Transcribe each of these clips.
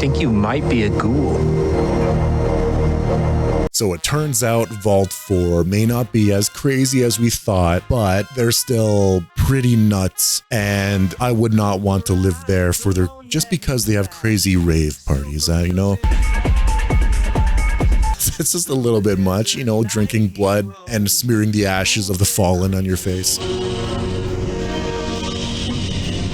think you might be a ghoul. So it turns out Vault 4 may not be as crazy as we thought, but they're still pretty nuts, and I would not want to live there for their just because they have crazy rave parties, you know? It's just a little bit much, you know, drinking blood and smearing the ashes of the fallen on your face.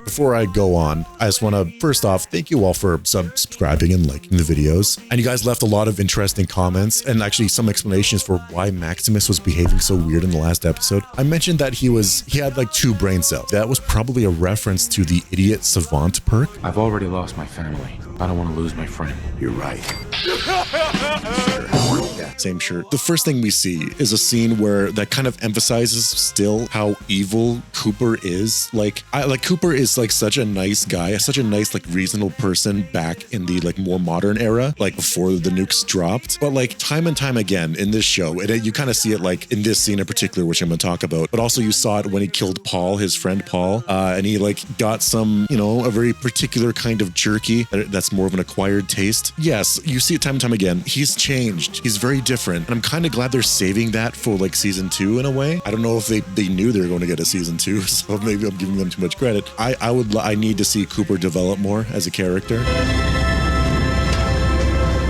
Before I go on, I just want to, first off, thank you all for subscribing and liking the videos. And you guys left a lot of interesting comments and actually some explanations for why Maximus was behaving so weird in the last episode. I mentioned that he had like 2 brain cells. That was probably a reference to the idiot savant perk. I've already lost my family. I don't want to lose my friend. You're right. Yeah, same shirt. The first thing we see is a scene where that kind of emphasizes still how evil Cooper is. Cooper is like such a nice guy, such a nice, like reasonable person back in the like more modern era, like before the nukes dropped. But like time and time again in this show, you kind of see it like in this scene in particular, which I'm going to talk about, but also you saw it when he killed Paul, his friend Paul, and he like got some, you know, a very particular kind of jerky that's more of an acquired taste. Yes, you see it time and time again. He's changed. He's very different. And I'm kind of glad they're saving that for like season 2 in a way. I don't know if they knew they were going to get a season 2, so maybe I'm giving them too much credit. I need to see Cooper develop more as a character.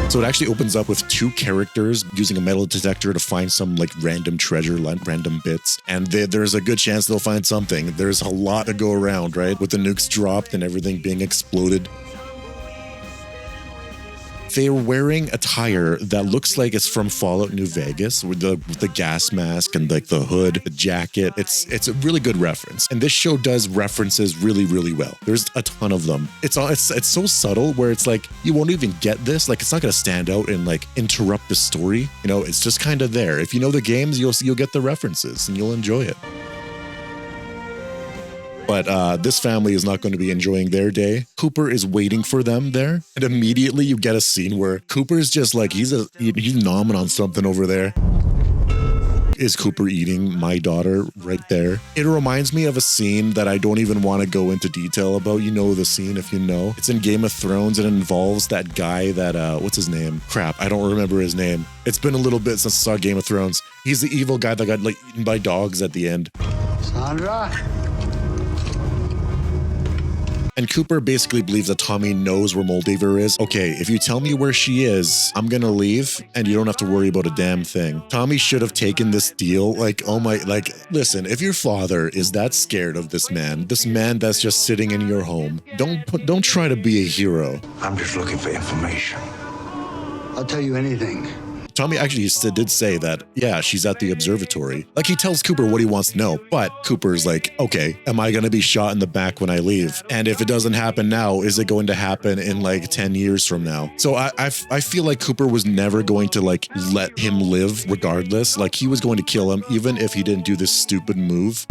So it actually opens up with 2 characters using a metal detector to find some like random treasure, random bits. And there's a good chance they'll find something. There's a lot to go around, right? With the nukes dropped and everything being exploded. They're wearing attire that looks like it's from Fallout New Vegas with the gas mask and like the hood, the jacket. It's a really good reference. And this show does references really, really well. There's a ton of them. It's so subtle where it's like you won't even get this. Like it's not gonna stand out and like interrupt the story. You know, it's just kind of there. If you know the games, you'll get the references and you'll enjoy it. But this family is not going to be enjoying their day. Cooper is waiting for them there. And immediately you get a scene where Cooper is just like, he's nomming on something over there. Is Cooper eating my daughter right there? It reminds me of a scene that I don't even want to go into detail about. You know the scene if you know. It's in Game of Thrones and it involves that guy that, what's his name? Crap, I don't remember his name. It's been a little bit since I saw Game of Thrones. He's the evil guy that got like eaten by dogs at the end. Sandra? And Cooper basically believes that Tommy knows where Moldaver is. Okay, if you tell me where she is, I'm gonna leave and you don't have to worry about a damn thing. Tommy should have taken this deal. Like, oh my, like, listen, if your father is that scared of this man that's just sitting in your home, don't try to be a hero. I'm just looking for information. I'll tell you anything. Tommy actually did say that, yeah, she's at the observatory. Like he tells Cooper what he wants to know, but Cooper's like, okay, am I going to be shot in the back when I leave? And if it doesn't happen now, is it going to happen in like 10 years from now? So I feel like Cooper was never going to like let him live regardless. Like he was going to kill him even if he didn't do this stupid move.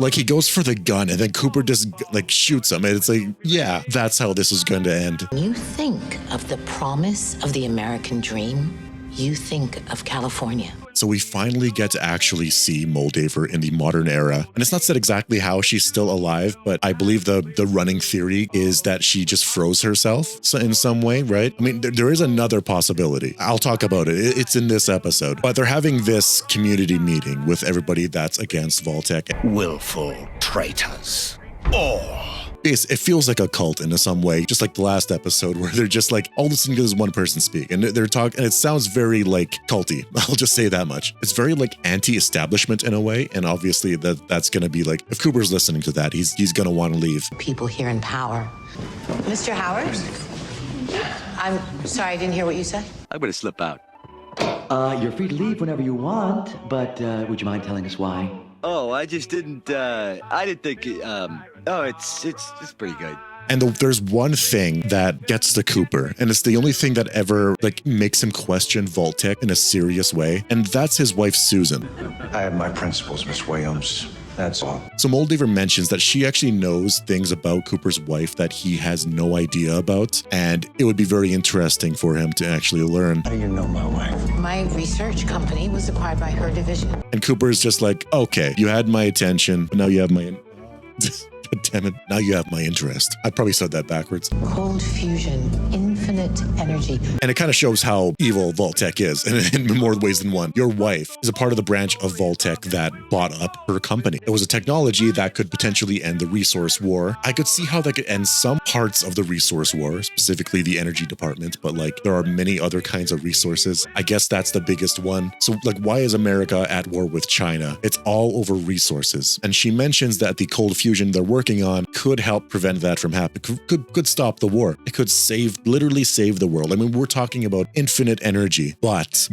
Like he goes for the gun and then Cooper just like shoots him and it's like, yeah, that's how this is going to end. When you think of the promise of the American dream, you think of California. So we finally get to actually see Moldaver in the modern era. And it's not said exactly how she's still alive, but I believe the running theory is that she just froze herself in some way, right? I mean, there is another possibility. I'll talk about it. It's in this episode. But they're having this community meeting with everybody that's against Vault-Tec. Willful traitors. Or it feels like a cult in some way, just like the last episode where they're just like all listening to this one person speak and they're talking and it sounds very like culty. I'll just say that much. It's very like anti-establishment in a way. And obviously that's going to be like, if Cooper's listening to that, he's going to want to leave. People here in power. Mr. Howard? I'm sorry, I didn't hear what you said. I'm going to slip out. You're free to leave whenever you want, but would you mind telling us why? Oh, I just didn't, I didn't think, it's pretty good. And there's one thing that gets to Cooper, and it's the only thing that ever like makes him question Vault-Tec in a serious way, and that's his wife, Susan. I have my principles, Miss Williams. That's all. So Moldaver mentions that she actually knows things about Cooper's wife that he has no idea about, and it would be very interesting for him to actually learn. How do you know my wife? My research company was acquired by her division. And Cooper is just like, okay, you had my attention, but now you have my... Damn it, now you have my interest. I probably said that backwards. Cold fusion, infinite energy. And it kind of shows how evil Vault-Tec is in more ways than one. Your wife is a part of the branch of Vault-Tec that bought up her company. It was a technology that could potentially end the resource war. I could see how that could end some parts of the resource war, specifically the energy department, but like there are many other kinds of resources. I guess that's the biggest one. So like, why is America at war with China? It's all over resources. And she mentions that the cold fusion they're working on could help prevent that from happening, could stop the war. It could literally save the world. I mean, we're talking about infinite energy, but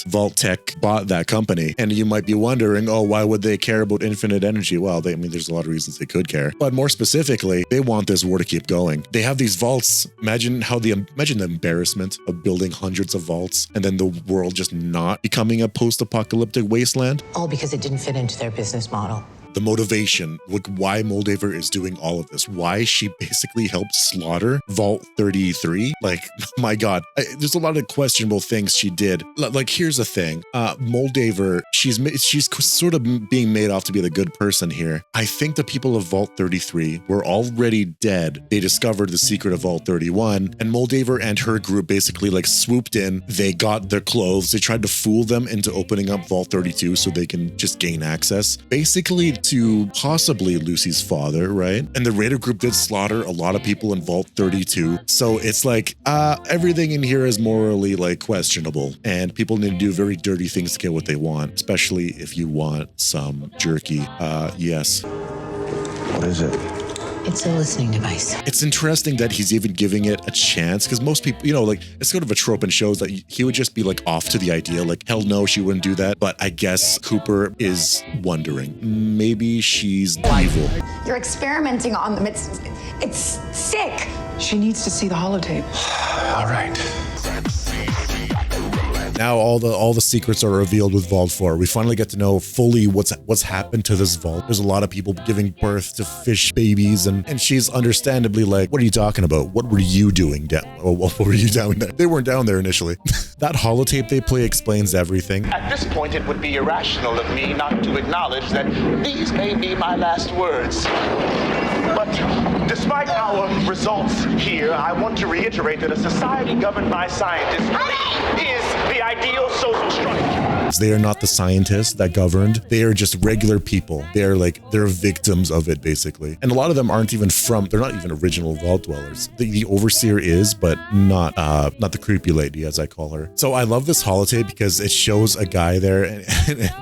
Vault-Tec bought that company. And you might be wondering, oh, why would they care about infinite energy? Well, I mean, there's a lot of reasons they could care, but more specifically, they want this war to keep going. They have these vaults. Imagine the embarrassment of building hundreds of vaults and then the world just not becoming a post-apocalyptic wasteland. All because it didn't fit into their business model. The motivation, like why Moldaver is doing all of this, why she basically helped slaughter Vault 33. Like, my God, there's a lot of questionable things she did. Like, here's the thing, Moldaver, she's sort of being made off to be the good person here. I think the people of Vault 33 were already dead. They discovered the secret of Vault 31, and Moldaver and her group basically like swooped in. They got their clothes. They tried to fool them into opening up Vault 32 so they can just gain access. Basically, to possibly Lucy's father, right? And the Raider group did slaughter a lot of people in Vault 32. So it's like, everything in here is morally like questionable, and people need to do very dirty things to get what they want, especially if you want some jerky. Yes. What is it? It's a listening device. It's interesting that he's even giving it a chance, because most people, you know, like it's sort of a trope in shows that he would just be like off to the idea, like, hell no, she wouldn't do that. But I guess Cooper is wondering, maybe she's evil. You're experimenting on them. It's sick. She needs to see the holotape. All right. Now all the secrets are revealed with Vault 4. We finally get to know fully what's happened to this vault. There's a lot of people giving birth to fish babies, and she's understandably like, what are you talking about? What were you doing down? What were you down there? They weren't down there initially. That holotape they play explains everything. At this point, it would be irrational of me not to acknowledge that these may be my last words. But despite our results here, I want to reiterate that a society governed by scientists really is the ideal social structure. They are not the scientists that governed. They are just regular people. They're victims of it, basically. And a lot of them aren't even they're not even original vault dwellers. The overseer is, but not the creepy lady, as I call her. So I love this holotape because it shows a guy there and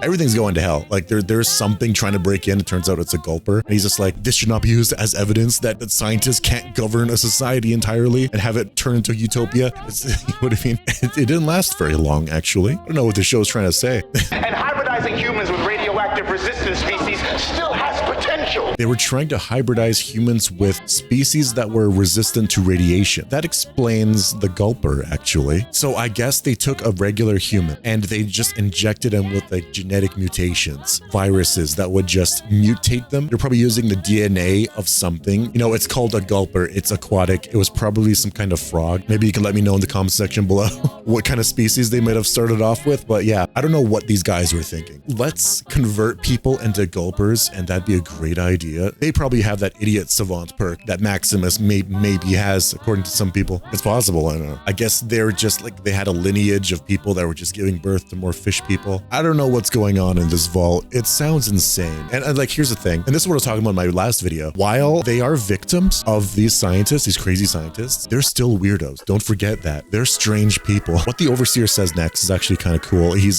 everything's going to hell. Like there's something trying to break in. It turns out it's a gulper. And he's just like, this should not be used as evidence that scientists can't govern a society entirely and have it turn into utopia. You know what I mean? It didn't last very long, actually. I don't know what the show's trying to say. And hybridizing humans with radioactive resistant species still has potential. They were trying to hybridize humans with species that were resistant to radiation. That explains the gulper, actually. So I guess they took a regular human and they just injected them with like genetic mutations, viruses that would just mutate them. They're probably using the DNA of something. You know, it's called a gulper. It's aquatic. It was probably some kind of frog. Maybe you can let me know in the comment section below what kind of species they might have started off with. But yeah, I don't know what these guys were thinking. Let's convert people into gulpers, and that'd be a great idea. They probably have that idiot savant perk that Maximus maybe has, according to some people. It's possible, I don't know. I guess they're just like, they had a lineage of people that were just giving birth to more fish people. I don't know what's going on in this vault. It sounds insane. And like, here's the thing, and this is what I was talking about in my last video. While they are victims of these scientists, these crazy scientists, they're still weirdos. Don't forget that. They're strange people. What the overseer says next is actually kind of cool. He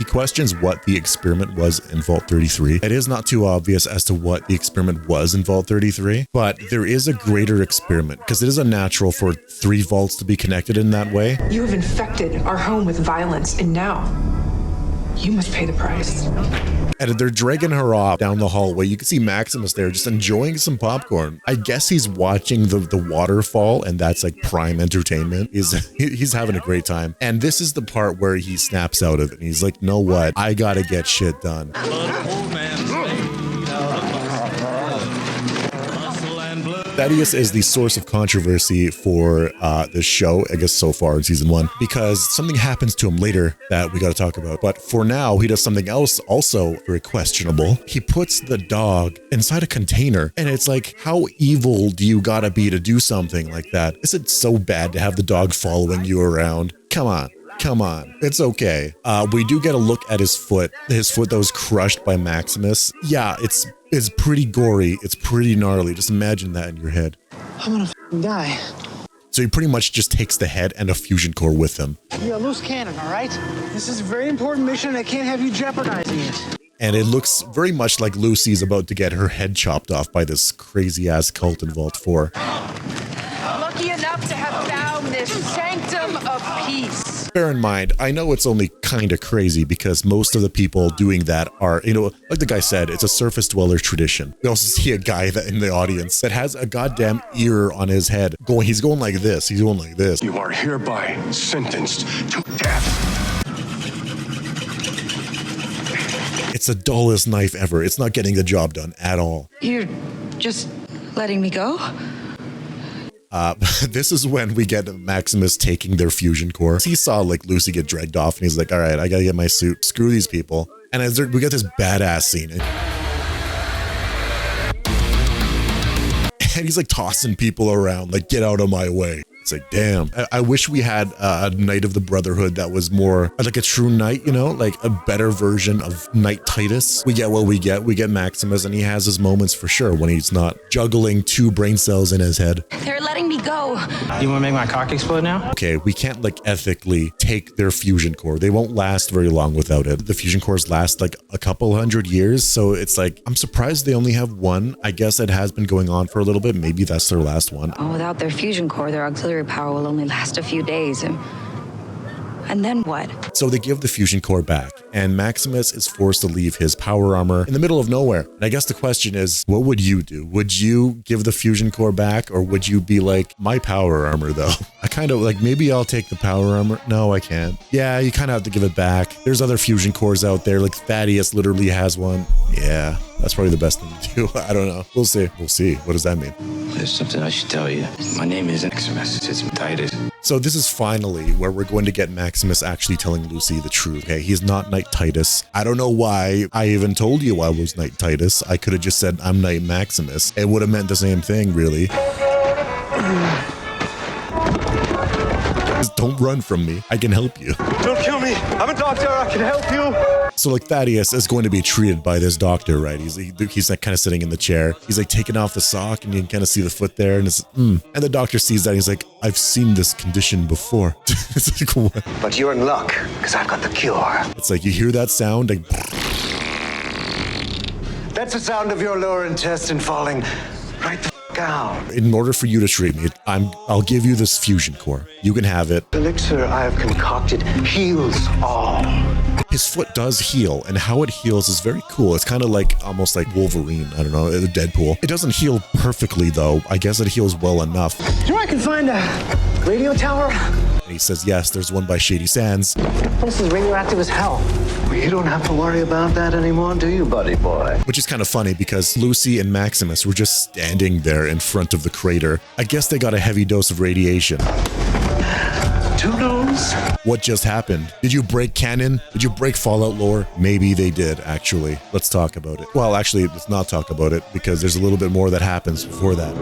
questions what the experiment was in Vault 33. It is not too obvious as to what the experiment was in Vault 33, but there is a greater experiment because it is unnatural for 3 vaults to be connected in that way. You have infected our home with violence, and now you must pay the price. And they're dragging her off down the hallway. You can see Maximus there just enjoying some popcorn. I guess he's watching the waterfall, and that's like prime entertainment. He's having a great time. And this is the part where he snaps out of it. And he's like, know what? I gotta get shit done. Muscle and blood. Thaddeus is the source of controversy for this show, I guess so far in season 1, because something happens to him later that we got to talk about. But for now, he does something else also very questionable. He puts the dog inside a container, and it's like, how evil do you gotta be to do something like that? Is it so bad to have the dog following you around? Come on. Come on, it's okay. We do get a look at his foot that was crushed by Maximus. Yeah, it's pretty gory. It's pretty gnarly. Just imagine that in your head. I'm gonna die. So he pretty much just takes the head and a fusion core with him. You're a loose cannon, all right? This is a very important mission and I can't have you jeopardizing it. And it looks very much like Lucy's about to get her head chopped off by this crazy ass cult in Vault 4. Lucky enough to have found this sanctum of peace. Bear in mind, I know it's only kind of crazy because most of the people doing that are, like the guy said, it's a surface dweller tradition. We also see a guy that in the audience that has a goddamn ear on his head going, he's going like this. He's going like this. You are hereby sentenced to death. It's the dullest knife ever. It's not getting the job done at all. You're just letting me go? This is when we get Maximus taking their fusion core. He saw like Lucy get dragged off and he's like, all right, I gotta get my suit. Screw these people. And as we get this badass scene. And he's like tossing people around, like, get out of my way. It's like, damn, I wish we had a Knight of the Brotherhood that was more like a true knight, like a better version of Knight Titus. We get what we get. We get Maximus, and he has his moments for sure when he's not juggling 2 brain cells in his head. They're letting me go. You want to make my cock explode now? Okay, we can't like ethically take their fusion core. They won't last very long without it. The fusion cores last like a couple 100 years. So it's like, I'm surprised they only have one. I guess it has been going on for a little bit. Maybe that's their last one. Oh, without their fusion core, their auxiliary power will only last a few days. And then what? So they give the fusion core back, and Maximus is forced to leave his power armor in the middle of nowhere. And I guess the question is, what would you do? Would you give the fusion core back, or would you be like, my power armor though? I kind of like, maybe I'll take the power armor. No, I can't. Yeah, you kind of have to give it back. There's other fusion cores out there, like Thaddeus literally has one. Yeah, that's probably the best thing to do. I don't know. We'll see. We'll see. What does that mean? There's something I should tell you. My name is Maximus. It's Titus. So this is finally where we're going to get Maximus actually telling Lucy the truth. Okay, he's not Knight Titus. I don't know why I even told you I was Knight Titus. I could have just said I'm Knight Maximus. It would have meant the same thing, really. Just don't run from me. I can help you. Don't kill me. I'm a doctor. I can help you. So like Thaddeus is going to be treated by this doctor, right? He's like kind of sitting in the chair. He's like taking off the sock and you can kind of see the foot there. And it's, And the doctor sees that. And he's like, I've seen this condition before. It's like, what? But you're in luck, because I've got the cure. It's like, you hear that sound? Like, That's the sound of your lower intestine falling right the f*** out. in order for you to treat me, I'll give you this fusion core. You can have it. The elixir I have concocted heals all. His foot does heal, and how it heals is very cool. It's kind of like almost like Wolverine. I don't know, Deadpool. It doesn't heal perfectly though. I guess it heals well enough. Do you know I can find a radio tower? And he says, yes, there's one by Shady Sands. This is radioactive as hell. Well, you don't have to worry about that anymore, do you, buddy boy? Which is kind of funny because Lucy and Maximus were just standing there in front of the crater. I guess they got a heavy dose of radiation. Toodles. What just happened? Did you break canon? Did you break Fallout lore? Maybe they did, actually. Let's talk about it. Well, actually, let's not talk about it because there's a little bit more that happens before that.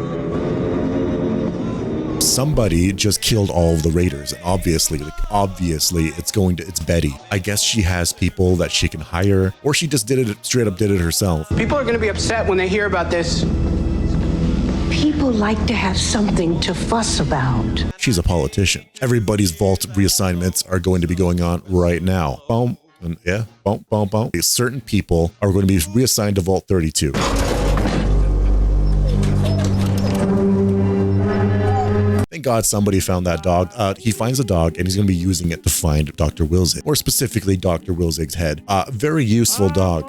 Somebody just killed all of the raiders, and obviously it's Betty. I guess she has people that she can hire, or she just straight up did it herself. People are going to be upset when they hear about this. People like to have something to fuss about. She's a politician. Everybody's vault reassignments are going to be going on right now. Boom, and yeah, boom, boom, boom. Certain people are going to be reassigned to Vault 32. Thank God somebody found that dog. He finds a dog and he's going to be using it to find Dr. Wilzig, or specifically Dr. Wilzig's head. Very useful dog.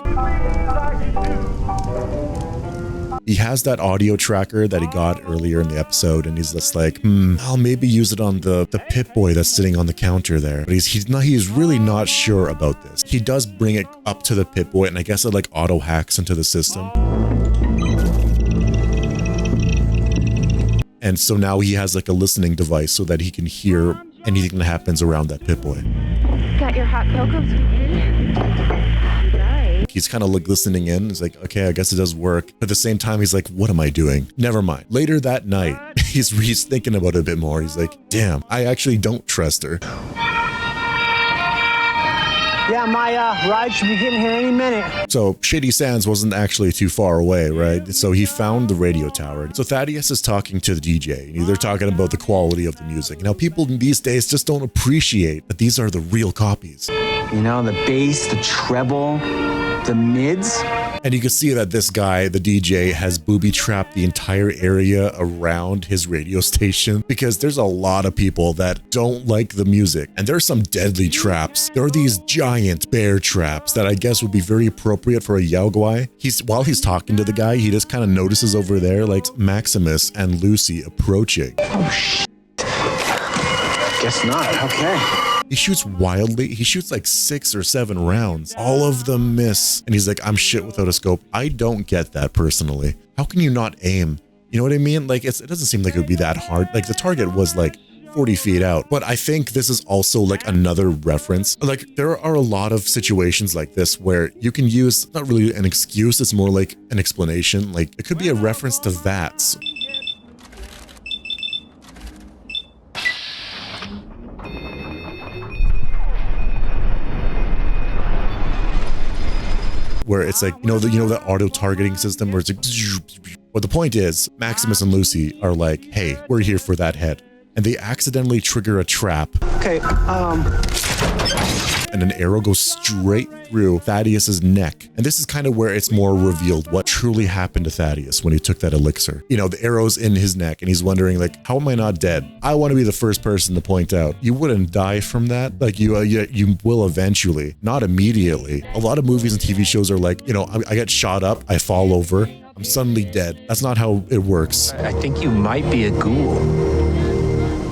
He has that audio tracker that he got earlier in the episode, and he's just like, I'll maybe use it on the Pip-Boy that's sitting on the counter there. But he's really not sure about this. He does bring it up to the Pip-Boy, and I guess it like auto hacks into the system. And so now he has like a listening device so that he can hear anything that happens around that Pip-Boy. Got your hot cocoa, sweetie. He's kind of like listening in. He's like, okay, I guess it does work. But at the same time, he's like, what am I doing? Never mind. Later that night, he's thinking about it a bit more. He's like, damn, I actually don't trust her. Yeah, my ride should be getting here any minute. So Shady Sands wasn't actually too far away, right? So he found the radio tower. So Thaddeus is talking to the DJ. They're talking about the quality of the music. Now, people these days just don't appreciate that these are the real copies. You know, the bass, the treble, the mids. And you can see that this guy, the DJ, has booby-trapped the entire area around his radio station because there's a lot of people that don't like the music. And there are some deadly traps. There are these giant bear traps that I guess would be very appropriate for a Yao Guai. While he's talking to the guy, he just kind of notices over there like Maximus and Lucy approaching. Oh, shit. Guess not. Okay. He shoots wildly. He shoots like 6 or 7 rounds. All of them miss. And he's like, I'm shit without a scope. I don't get that personally. How can you not aim? You know what I mean? Like, it doesn't seem like it would be that hard. Like, the target was like 40 feet out. But I think this is also like another reference. Like, there are a lot of situations like this where you can use not really an excuse. It's more like an explanation. Like, it could be a reference to VATS. Where it's like, you know the auto targeting system where it's like, well, the point is Maximus and Lucy are like, hey, we're here for that head. And they accidentally trigger a trap. Okay, And an arrow goes straight through Thaddeus's neck. And this is kind of where it's more revealed what truly happened to Thaddeus when he took that elixir. You know, the arrow's in his neck and he's wondering like, how am I not dead? I want to be the first person to point out, you wouldn't die from that. Like you will eventually, not immediately. A lot of movies and TV shows are like, you know, I get shot up, I fall over, I'm suddenly dead. That's not how it works. I think you might be a ghoul.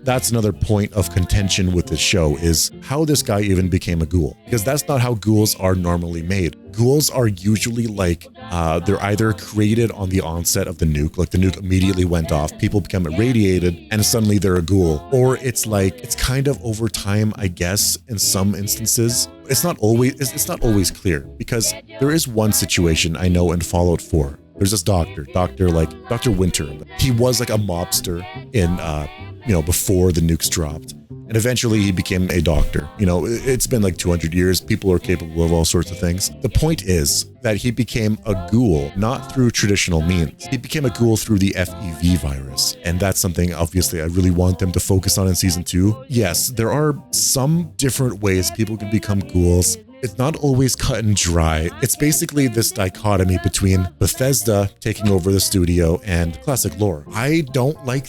That's another point of contention with this show is how this guy even became a ghoul. Because that's not how ghouls are normally made. Ghouls are usually like, they're either created on the onset of the nuke, like the nuke immediately went off, people become irradiated, and suddenly they're a ghoul. Or it's like, it's kind of over time, I guess, in some instances. It's not always clear, because there is one situation I know in Fallout 4. There's this Dr. Winter. He was like a mobster in, before the nukes dropped. And eventually he became a doctor. You know, it's been like 200 years. People are capable of all sorts of things. The point is that he became a ghoul, not through traditional means. He became a ghoul through the FEV virus. And that's something, obviously, I really want them to focus on in season 2. Yes, there are some different ways people can become ghouls. It's not always cut and dry. It's basically this dichotomy between Bethesda taking over the studio and classic lore. I don't like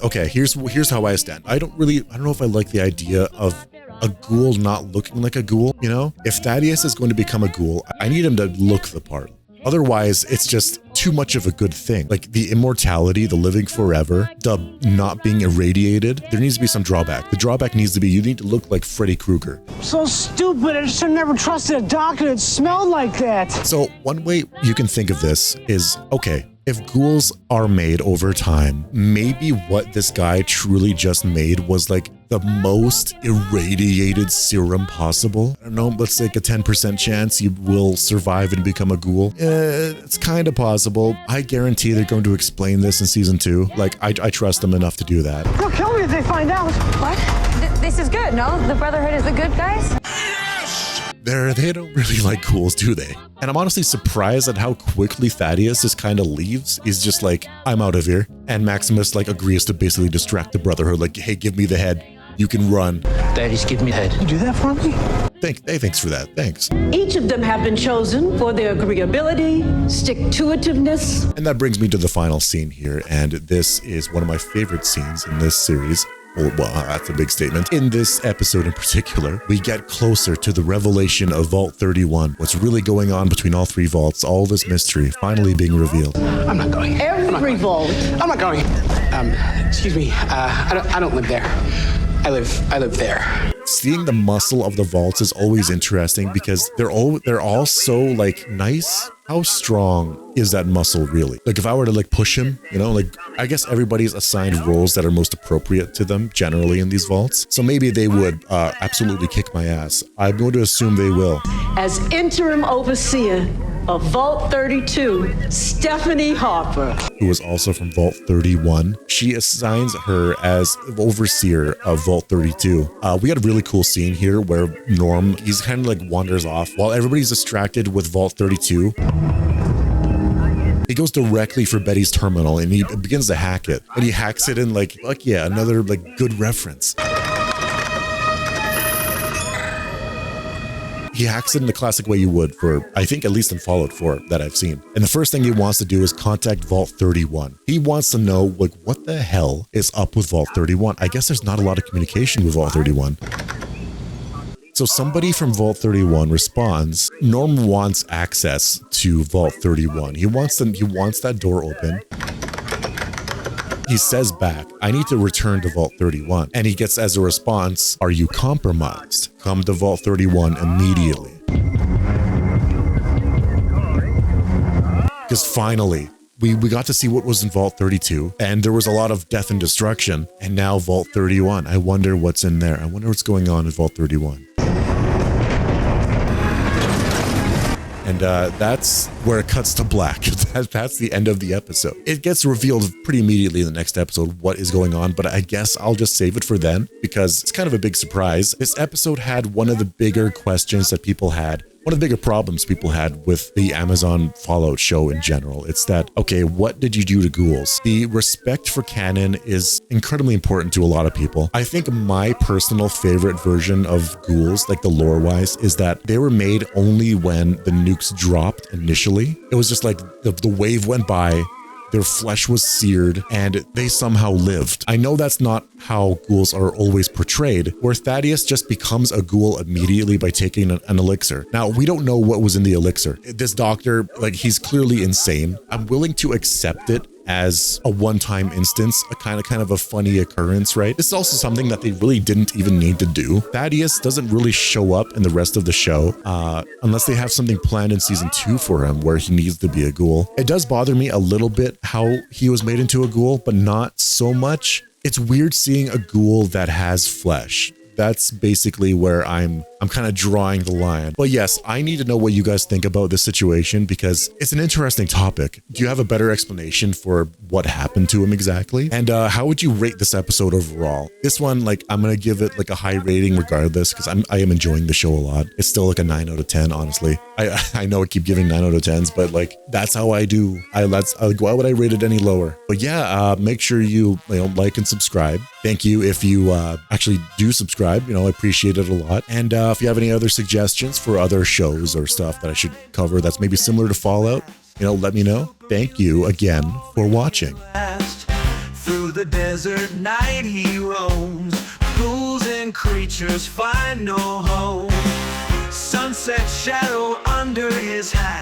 okay, here's how I stand. I don't know if I like the idea of a ghoul not looking like a ghoul, you know? If Thaddeus is going to become a ghoul, I need him to look the part. Otherwise, it's just too much of a good thing. Like the immortality, the living forever, the not being irradiated, there needs to be some drawback. The drawback needs to be you need to look like Freddy Krueger. So stupid, I should have never trusted a doctor that smelled like that. So one way you can think of this is, okay, if ghouls are made over time, maybe what this guy truly just made was like the most irradiated serum possible. I don't know, let's take a 10% chance you will survive and become a ghoul. It's kind of possible. I guarantee they're going to explain this in season 2. Like, I trust them enough to do that. They'll kill me if they find out. What? This is good, no? The Brotherhood is the good guys? They don't really like ghouls, do they? And I'm honestly surprised at how quickly Thaddeus just kind of leaves. He's just like, I'm out of here. And Maximus like agrees to basically distract the Brotherhood. Like, hey, give me the head. You can run. Thaddeus, give me the head. You do that for me? Thanks for that. Thanks. Each of them have been chosen for their agreeability, stick-to-itiveness. And that brings me to the final scene here. And this is one of my favorite scenes in this series. Well, that's a big statement. In this episode in particular, we get closer to the revelation of Vault 31. What's really going on between all 3 vaults, all this mystery finally being revealed. I'm not going. Every vault. I'm not going. Excuse me. I don't live there. I live there. Seeing the muscle of the vaults is always interesting because they're all so like nice how strong is that muscle really? Like if I were to like push him, you know, like I guess everybody's assigned roles that are most appropriate to them generally in these vaults. So maybe they would absolutely kick my ass. I'm going to assume they will. As interim overseer of Vault 32, Stephanie Harper, who was also from Vault 31. She assigns her as overseer of Vault 32. We had a really cool scene here where Norm, he's kind of like wanders off while everybody's distracted with Vault 32. He goes directly for Betty's terminal and he begins to hack it. And he hacks it in like, fuck yeah, another like good reference. He hacks it in the classic way you would for, I think, at least in Fallout 4 that I've seen. And the first thing he wants to do is contact Vault 31. He wants to know, like, what the hell is up with Vault 31? I guess there's not a lot of communication with Vault 31. So somebody from Vault 31 responds, Norm wants access to Vault 31. He wants that door open. He says back, I need to return to Vault 31. And he gets as a response, are you compromised? Come to Vault 31 immediately. Because finally, we got to see what was in Vault 32, and there was a lot of death and destruction. And now Vault 31. I wonder what's in there. I wonder what's going on in Vault 31. And that's where it cuts to black. That's the end of the episode. It gets revealed pretty immediately in the next episode what is going on, but I guess I'll just save it for then because it's kind of a big surprise. This episode had one of the bigger questions that people had. One of the bigger problems people had with the Amazon Fallout show in general. It's that, okay, what did you do to Ghouls? The respect for canon is incredibly important to a lot of people. I think my personal favorite version of Ghouls, like the lore-wise, is that they were made only when the nukes dropped initially. It was just like the wave went by, their flesh was seared, and they somehow lived. I know that's not how ghouls are always portrayed, where Thaddeus just becomes a ghoul immediately by taking an elixir. Now, we don't know what was in the elixir. This doctor, like, he's clearly insane. I'm willing to accept it as a one-time instance, a kind of a funny occurrence, right? This is also something that they really didn't even need to do. Thaddeus doesn't really show up in the rest of the show unless they have something planned in season 2 for him where he needs to be a ghoul. It does bother me a little bit how he was made into a ghoul, but not so much. It's weird seeing a ghoul that has flesh. That's basically where I'm kind of drawing the line. But yes, I need to know what you guys think about this situation because it's an interesting topic. Do you have a better explanation for what happened to him exactly? And how would you rate this episode overall? This one, like, I'm going to give it like a high rating regardless because I am enjoying the show a lot. It's still like a 9 out of 10, honestly. I know I keep giving 9 out of 10s, but like, that's how I do. Why would I rate it any lower? But yeah, make sure you like and subscribe. Thank you if you actually do subscribe. I appreciate it a lot. And if you have any other suggestions for other shows or stuff that I should cover that's maybe similar to Fallout, let me know. Thank you again for watching. Through the desert night he roams, ghouls and creatures find no home. Sunset shadow under his hat.